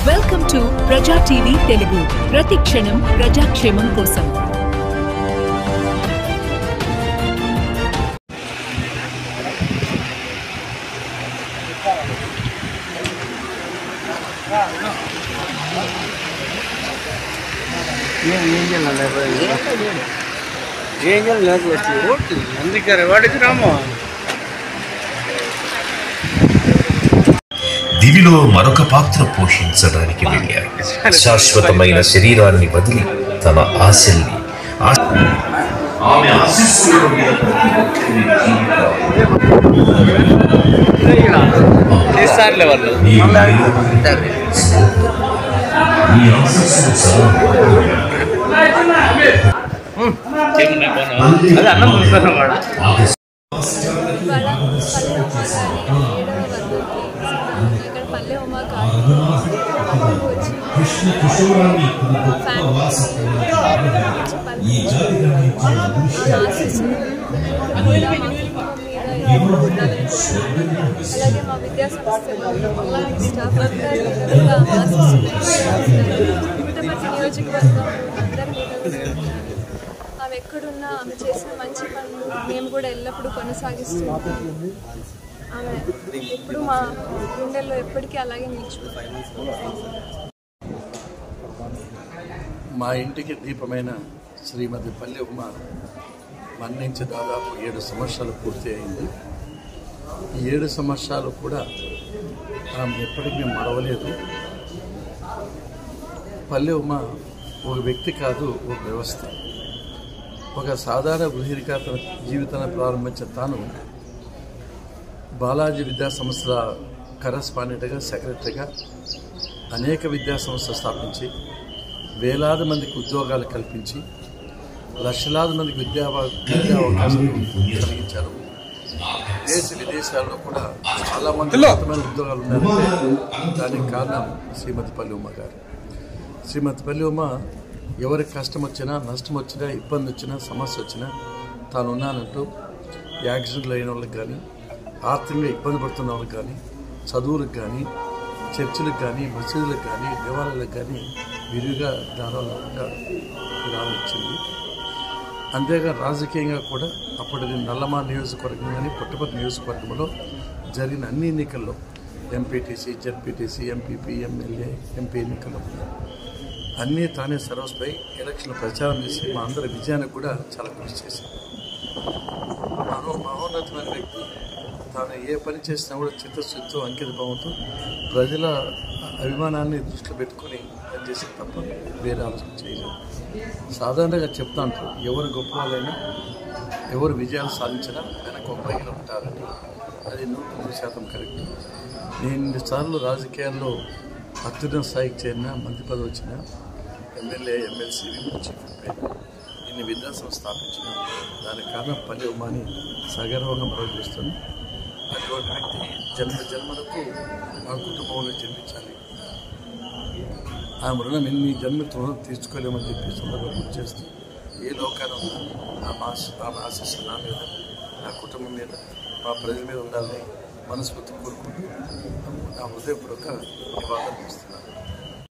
Welcome to ప్రజా TV Telugu. ప్రతి క్షణం ప్రజాక్షేమం కోసం. దివిలో మరొక పాత్ర పోషించడానికి వెళ్ళారు. శాశ్వతమైన శరీరాన్ని వదిలి తన ఆశల్ని ఆమె ఆశీస్సుల మీద పల్లె ఉమా కృష్ణ కిషోరాన్ని అలాగే మా విద్యా సంస్థలు స్టాఫ్ పుట్టపర్తి నియోజకవర్గం ఆమె ఎక్కడున్నా ఆమె చేసిన మంచి పనులు మేము కూడా ఎల్లప్పుడూ కొనసాగిస్తున్నాం. ఆమె ఎప్పుడు మా గుండెల్లో ఎప్పటికీ అలాగే నిలిచిపోతాయి. మా ఇంటికి దీపమైన శ్రీమతి పల్లె ఉమా మరణించి దాదాపు 7 సంవత్సరాలు పూర్తి అయింది. ఈ 7 సంవత్సరాలు కూడా ఆమె ఎప్పటికీ మరవలేదు. పల్లె ఉమా ఒక వ్యక్తి కాదు, ఒక వ్యవస్థ. ఒక సాధారణ గృహిణిగా తన జీవితాన్ని ప్రారంభించిన తాను బాలాజీ విద్యా సంస్థల కరస్పాండెంట్గా, సెక్రటరీగా అనేక విద్యా సంస్థలు స్థాపించి వేలాది మందికి ఉద్యోగాలు కల్పించి లక్షలాది మందికి విద్యా అవకాశాలు కలిగించారు. దేశ విదేశాల్లో కూడా చాలామంది అద్భుతమైన ఉద్యోగాలు ఉన్నాయంటే దానికి కారణం శ్రీమతి పల్లె ఉమా గారు. శ్రీమతి పల్లె ఉమా ఎవరికి కష్టం వచ్చినా, నష్టం వచ్చినా, ఇబ్బంది వచ్చినా, సమస్య వచ్చినా తాను ఉన్నానంటూ యాక్సిడెంట్లు అయిన వాళ్ళకి కానీ, ఆర్థికంగా ఇబ్బంది పడుతున్న వాళ్ళకి కానీ, చదువులకు కానీ, చర్చిలకు కానీ, మసీదులకు కానీ, దేవాలయాలకు కానీ విరివిగా ధారాళంగా విరాళం ఇచ్చింది. అంతేగా రాజకీయంగా కూడా అప్పటి నల్లమా నియోజకవర్గం కానీ, పుట్టపర్తి నియోజకవర్గంలో జరిగిన అన్ని ఎన్నికల్లో MPTC, ZPTC, MPP, MLA, MP ఎన్నికల్లో అన్నీ తానే సర్వస్పై ఎలక్షన్లు ప్రచారం చేసి మా అందరి విజయానికి కూడా చాలా కృషి చేశారు. మహోన్నతమైన వ్యక్తి. తాను ఏ పని చేసినా కూడా చిత్తశుద్ధితో, అంకిత భావంతో ప్రజల అభిమానాన్ని దృష్టిలో పెట్టుకుని పనిచేసే తప్ప వేరే ఆలోచన చేయలేదు. సాధారణంగా చెప్తా ఉంటారు, ఎవరు గొప్ప వాళ్ళైనా, ఎవరు విజయాలు సాధించినా వెనక ఒక మహిళ ఉంటారని. అది 100% కరెక్ట్. నేను ఇన్నిసార్లు రాజకీయాల్లో అత్యున్నత స్థాయికి చేరిన, మంత్రి పదవి వచ్చిన, ఎమ్మెల్యే, ఎమ్మెల్సీ, చీఫ్ ఇన్ని విద్యాసంస్థ స్థాపించిన దానికి కారణం పల్లె ఉమాని సగర్వంగా మరొకరిస్తుంది. అటువంటి వ్యక్తి జన్మలకు మా కుటుంబంలో జన్మించాలి. ఆ రుణం ఎన్ని జన్మలతో రుణం తీర్చుకోలేమని చెప్పి సందర్భంగా గుర్తు చేస్తూ ఏ లోకాన్ని ఉన్నా ఆమె ఆశిస్తూ నా మీద, నా కుటుంబం మీద, మా ప్రజల మీద ఉండాలని మనస్ఫూర్తి కోరుకుంటూ నా హృదయపూర్వక నివాళులు ఇస్తున్నాను.